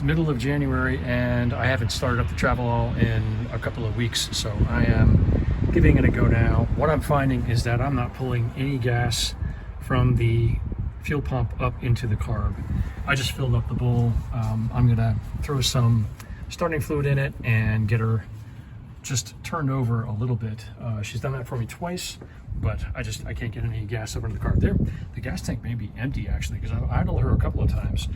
the middle of January and I haven't started up the Travelall in a couple of weeks, so I am giving it a go now. What I'm finding is that I'm not pulling any gas from the fuel pump up into the carb. I just filled up the bowl. I'm gonna throw some starting fluid in it and get her just turned over a little bit. She's done that for me twice, but I can't get any gas up into the carb. There, the gas tank may be empty actually, because I idled her a couple of times.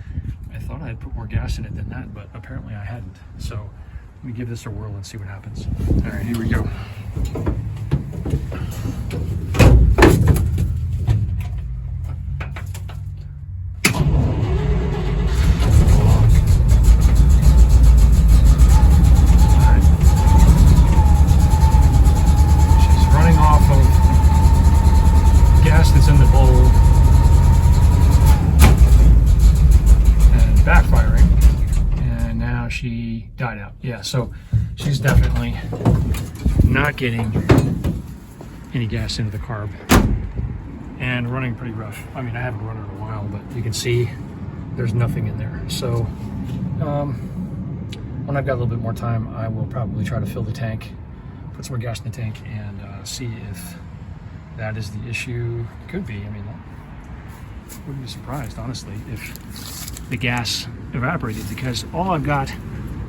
I thought I had put more gas in it than that, but apparently I hadn't. So let me give this a whirl and see what happens. All right, here we go. She died out. Yeah, so she's definitely not getting any gas into the carb and running pretty rough. I mean, I haven't run her in a while, but you can see there's nothing in there. So when I've got a little bit more time, I will probably try to fill the tank, put some more gas in the tank, and see if that is the issue. It could be. I mean, I wouldn't be surprised, honestly, if the gas evaporated, because all I've got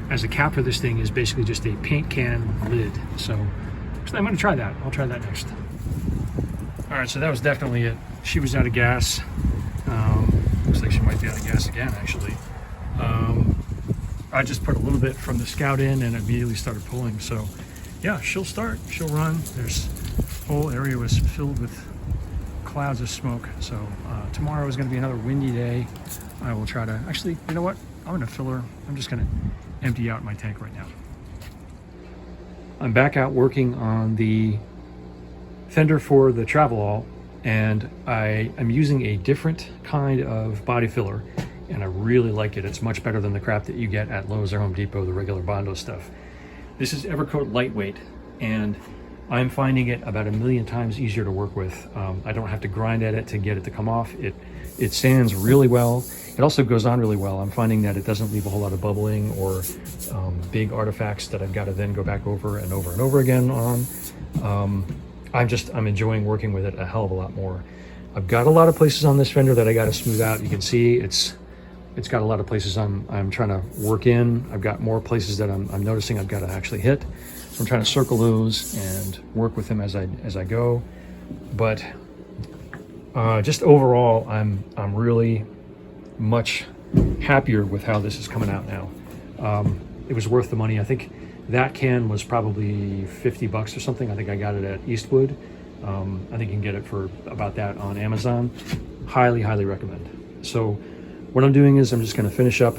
as a cap for this thing is basically just a paint can lid. So I'm going to try that. I'll try that next. All right, so that was definitely it. She was out of gas. Looks like she might be out of gas again, actually. I just put a little bit from the Scout in and immediately started pulling. So yeah, she'll start, she'll run. There's whole area was filled with clouds of smoke. So tomorrow is going to be another windy day. I will try to, actually, you know what? I'm going to fill her. I'm just going to empty out my tank right now. I'm back out working on the Fender for the Travelall, and I am using a different kind of body filler, and I really like it. It's much better than the crap that you get at Lowe's or Home Depot, the regular Bondo stuff. This is Evercoat Lightweight, and I'm finding it about 1,000,000 times easier to work with. I don't have to grind at it to get it to come off. It sands really well. It also goes on really well. I'm finding that it doesn't leave a whole lot of bubbling or big artifacts that I've got to then go back over and over and over again on. I'm enjoying working with it a hell of a lot more. I've got a lot of places on this Fender that I got to smooth out. You can see it's got a lot of places I'm trying to work in. I've got more places that I'm noticing I've got to actually hit. So I'm trying to circle those and work with them as I go. But just overall, I'm really much happier with how this is coming out now. It was worth the money. I think that can was probably 50 bucks or something. I think I got it at Eastwood. I think you can get it for about that on Amazon. Highly, highly recommend. So what I'm doing is I'm just going to finish up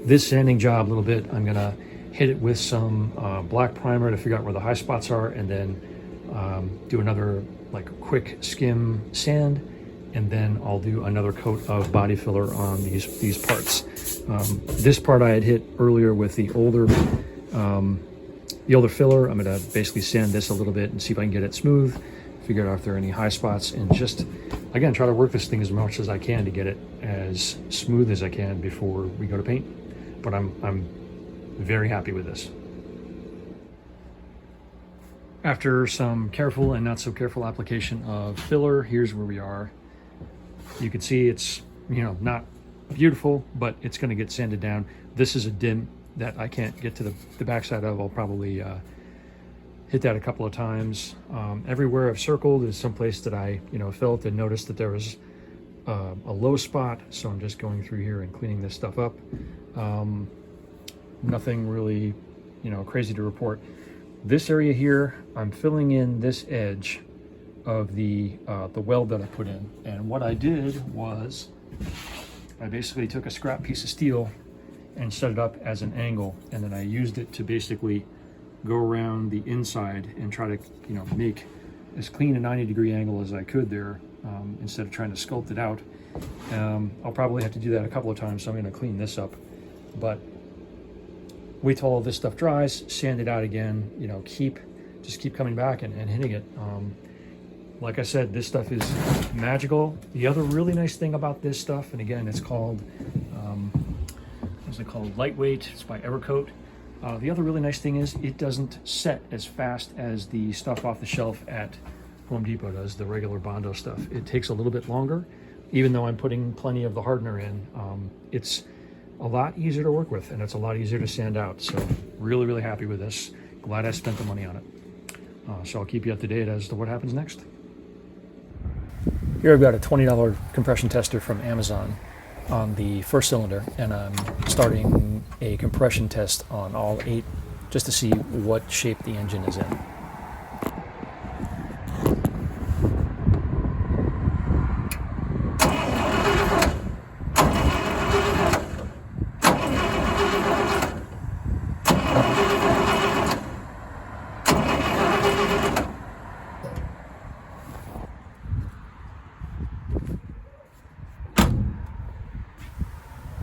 this sanding job a little bit. I'm going to hit it with some black primer to figure out where the high spots are, and then do another like quick skim sand, and then I'll do another coat of body filler on these parts. This part I had hit earlier with the older filler. I'm gonna basically sand this a little bit and see if I can get it smooth, figure out if there are any high spots, and just, again, try to work this thing as much as I can to get it as smooth as I can before we go to paint. But I'm very happy with this. After some careful and not so careful application of filler, here's where we are. You can see it's, not beautiful, but it's going to get sanded down. This is a dim that I can't get to the backside of. I'll probably hit that a couple of times. Everywhere I've circled is someplace that I, felt and noticed that there was a low spot. So I'm just going through here and cleaning this stuff up. Nothing really, crazy to report. This area here, I'm filling in this edge of the weld that I put in. And what I did was I basically took a scrap piece of steel and set it up as an angle, and then I used it to basically go around the inside and try to make as clean a 90-degree angle as I could there, instead of trying to sculpt it out. I'll probably have to do that a couple of times, so I'm going to clean this up, but wait till all this stuff dries, sand it out again, just keep coming back and hitting it. Like I said, this stuff is magical. The other really nice thing about this stuff, and again, it's called, It's called Lightweight. It's by Evercoat. The other really nice thing is it doesn't set as fast as the stuff off the shelf at Home Depot does, the regular Bondo stuff. It takes a little bit longer, even though I'm putting plenty of the hardener in. It's a lot easier to work with, and it's a lot easier to sand out. So really, really happy with this. Glad I spent the money on it. So I'll keep you up to date as to what happens next. Here I've got a $20 compression tester from Amazon on the first cylinder, and I'm starting a compression test on all 8 just to see what shape the engine is in.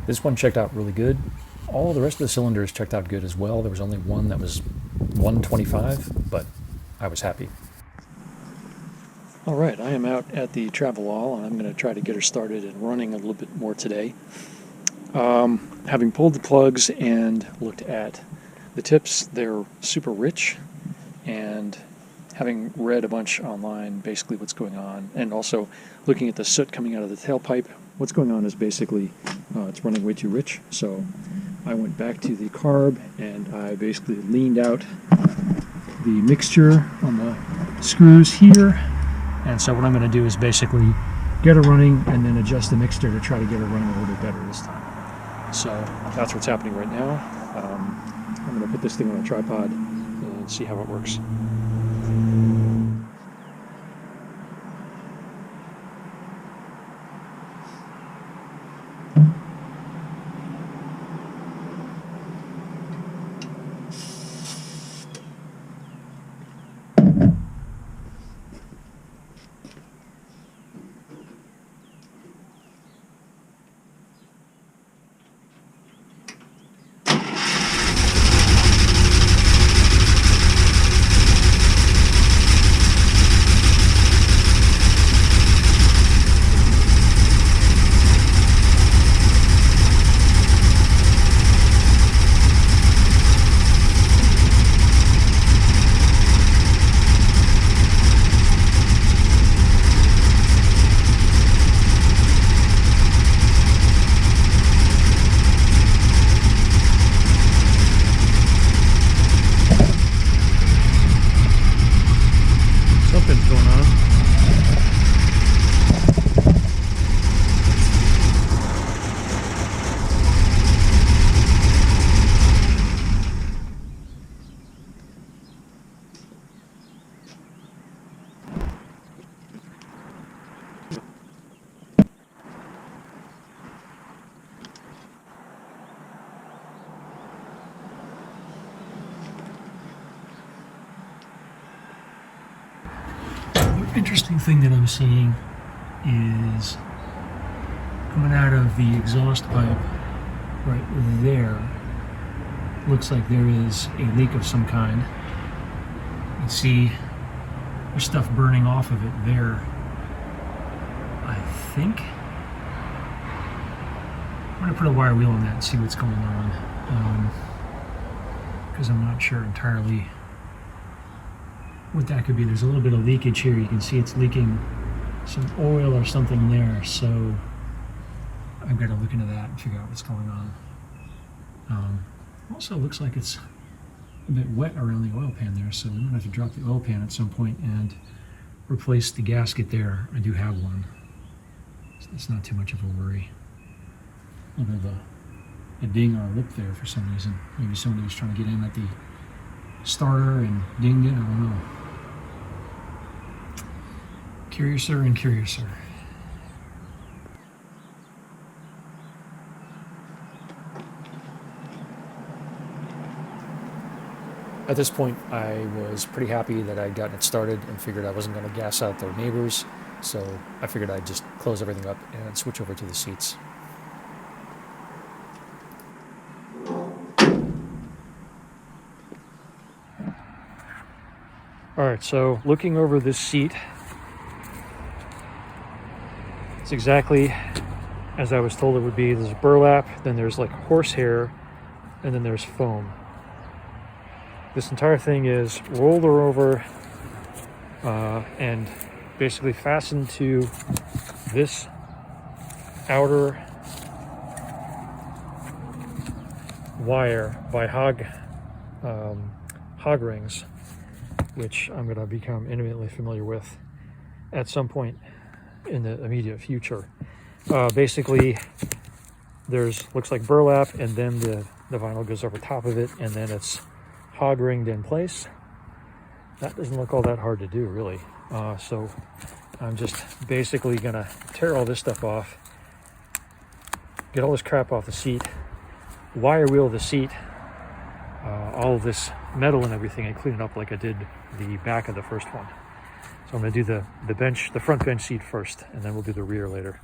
This one checked out really good. All the rest of the cylinders checked out good as well. There was only one that was 125, but I was happy. All right, I am out at the Travelall, and I'm going to try to get her started and running a little bit more today. Having pulled the plugs and looked at the tips, they're super rich, and having read a bunch online basically what's going on, and also looking at the soot coming out of the tailpipe, what's going on is basically it's running way too rich. So I went back to the carb and I basically leaned out the mixture on the screws here. And so what I'm going to do is basically get her running and then adjust the mixture to try to get her running a little bit better this time. So that's what's happening right now. I'm going to put this thing on a tripod and see how it works. Interesting thing that I'm seeing is coming out of the exhaust pipe right there. Looks like there is a leak of some kind. You can see there's stuff burning off of it there. I think I'm going to put a wire wheel on that and see what's going on, because I'm not sure entirely what that could be. There's a little bit of leakage here. You can see it's leaking some oil or something there, so I've got to look into that and figure out what's going on. Also looks like it's a bit wet around the oil pan there, so we might have to drop the oil pan at some point and replace the gasket there. I do have one, so it's not too much of a worry. A little bit of a ding or a lip there for some reason. Maybe somebody was trying to get in at the starter and dinged it, I don't know. Curiouser and curiouser. At this point, I was pretty happy that I'd gotten it started and figured I wasn't going to gas out their neighbors, so I figured I'd just close everything up and switch over to the seats. All right, so looking over this seat, it's exactly as I was told it would be. There's burlap, then there's like horsehair, and then there's foam. This entire thing is rolled over and basically fastened to this outer wire by hog rings, which I'm going to become intimately familiar with at some point in the immediate future. Basically, looks like burlap, and then the vinyl goes over top of it, and then it's hog ringed in place. That doesn't look all that hard to do, really. So I'm just basically gonna tear all this stuff off, get all this crap off the seat, wire wheel the seat, all of this metal and everything, and clean it up like I did the back of the first one. So I'm gonna do the front bench seat first, and then we'll do the rear later.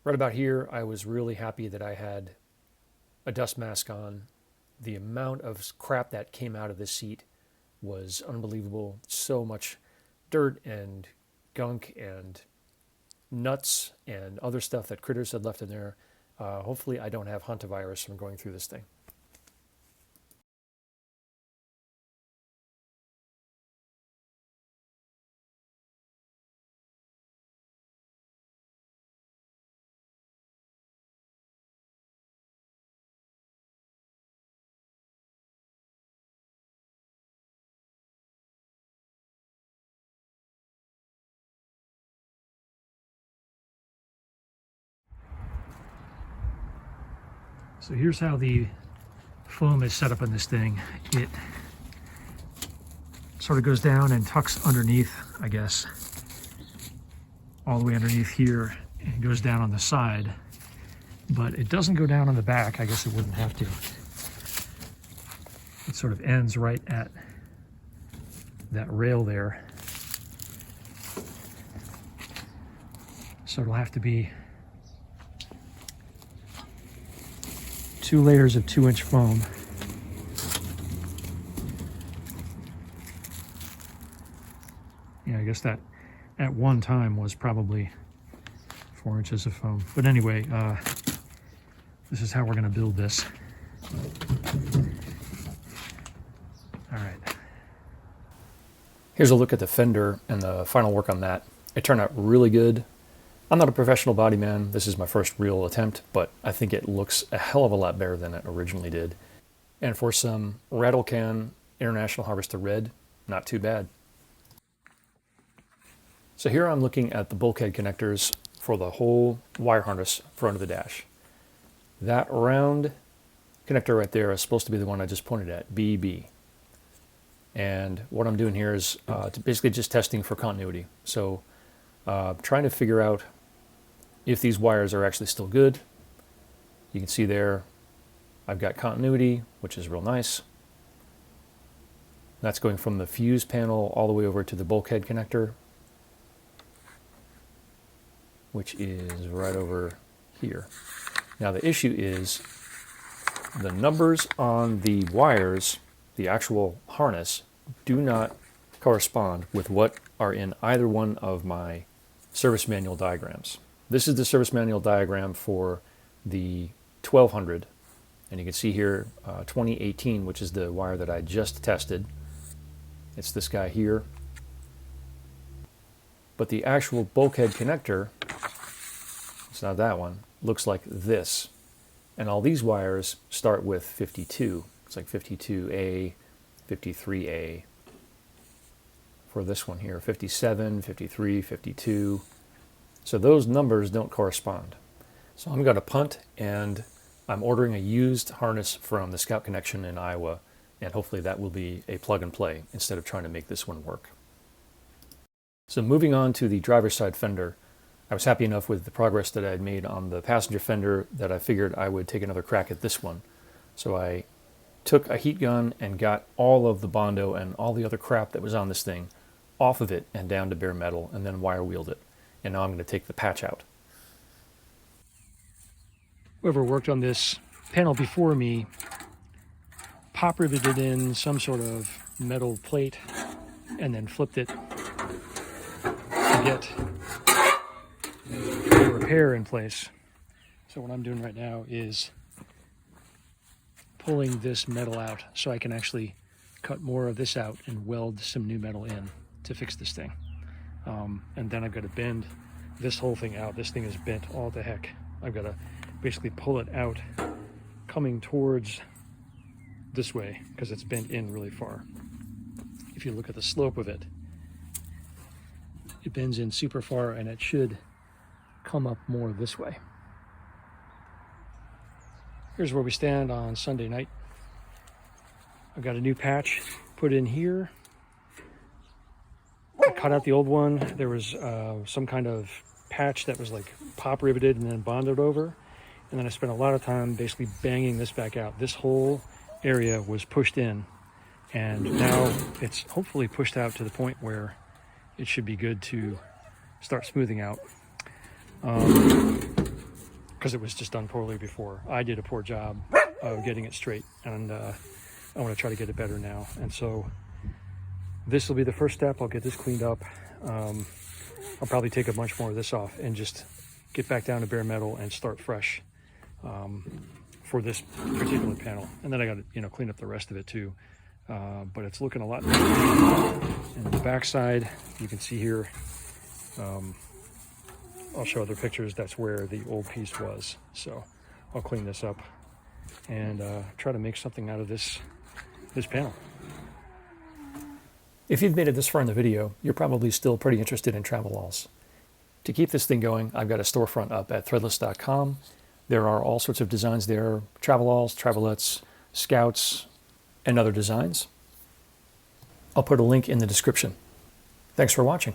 Right about here, I was really happy that I had a dust mask on. The amount of crap that came out of this seat was unbelievable. So much dirt and gunk and nuts and other stuff that critters had left in there. Hopefully I don't have hantavirus from going through this thing. So here's how the foam is set up in this thing. It sort of goes down and tucks underneath, I guess, all the way underneath here, and goes down on the side, but it doesn't go down on the back. I guess it wouldn't have to. It sort of ends right at that rail there. So it'll have to be 2 layers of 2-inch foam. Yeah, I guess that at one time was probably 4 inches of foam. But anyway, this is how we're going to build this. All right. Here's a look at the fender and the final work on that. It turned out really good. I'm not a professional body man. This is my first real attempt, but I think it looks a hell of a lot better than it originally did. And for some rattle can International Harvester Red, not too bad. So here I'm looking at the bulkhead connectors for the whole wire harness front of the dash. That round connector right there is supposed to be the one I just pointed at, BB. And what I'm doing here is basically just testing for continuity. So trying to figure out if these wires are actually still good. You can see there I've got continuity, which is real nice. That's going from the fuse panel all the way over to the bulkhead connector, which is right over here. Now the issue is the numbers on the wires, the actual harness, do not correspond with what are in either one of my service manual diagrams. This is the service manual diagram for the 1200, and you can see here 2018, which is the wire that I just tested. It's this guy here. But the actual bulkhead connector, it's not that one, looks like this. And all these wires start with 52. It's like 52A, 53A. For this one here, 57, 53, 52. So those numbers don't correspond. So I'm going to punt, and I'm ordering a used harness from the Scout Connection in Iowa, and hopefully that will be a plug and play instead of trying to make this one work. So moving on to the driver's side fender, I was happy enough with the progress that I had made on the passenger fender that I figured I would take another crack at this one. So I took a heat gun and got all of the Bondo and all the other crap that was on this thing off of it and down to bare metal, and then wire wheeled it. And now I'm going to take the patch out. Whoever worked on this panel before me pop riveted in some sort of metal plate and then flipped it to get the repair in place. So what I'm doing right now is pulling this metal out so I can actually cut more of this out and weld some new metal in to fix this thing. And then I've got to bend this whole thing out. This thing is bent all to heck. I've got to basically pull it out coming towards this way because it's bent in really far. If you look at the slope of it, it bends in super far and it should come up more this way. Here's where we stand on Sunday night. I've got a new patch put in here. I cut out the old one. There was some kind of patch that was like pop riveted and then bonded over. And then I spent a lot of time basically banging this back out. This whole area was pushed in, and now it's hopefully pushed out to the point where it should be good to start smoothing out. Because it was just done poorly before. I did a poor job of getting it straight, and I want to try to get it better now. And so this will be the first step. I'll get this cleaned up. I'll probably take a bunch more of this off and just get back down to bare metal and start fresh for this particular panel. And then I got to clean up the rest of it too. But it's looking a lot better. And the back side, you can see here, I'll show other pictures. That's where the old piece was. So I'll clean this up and try to make something out of this panel. If you've made it this far in the video, you're probably still pretty interested in Travelalls. To keep this thing going, I've got a storefront up at threadless.com. There are all sorts of designs there: Travelalls, Travelettes, Scouts, and other designs. I'll put a link in the description. Thanks for watching.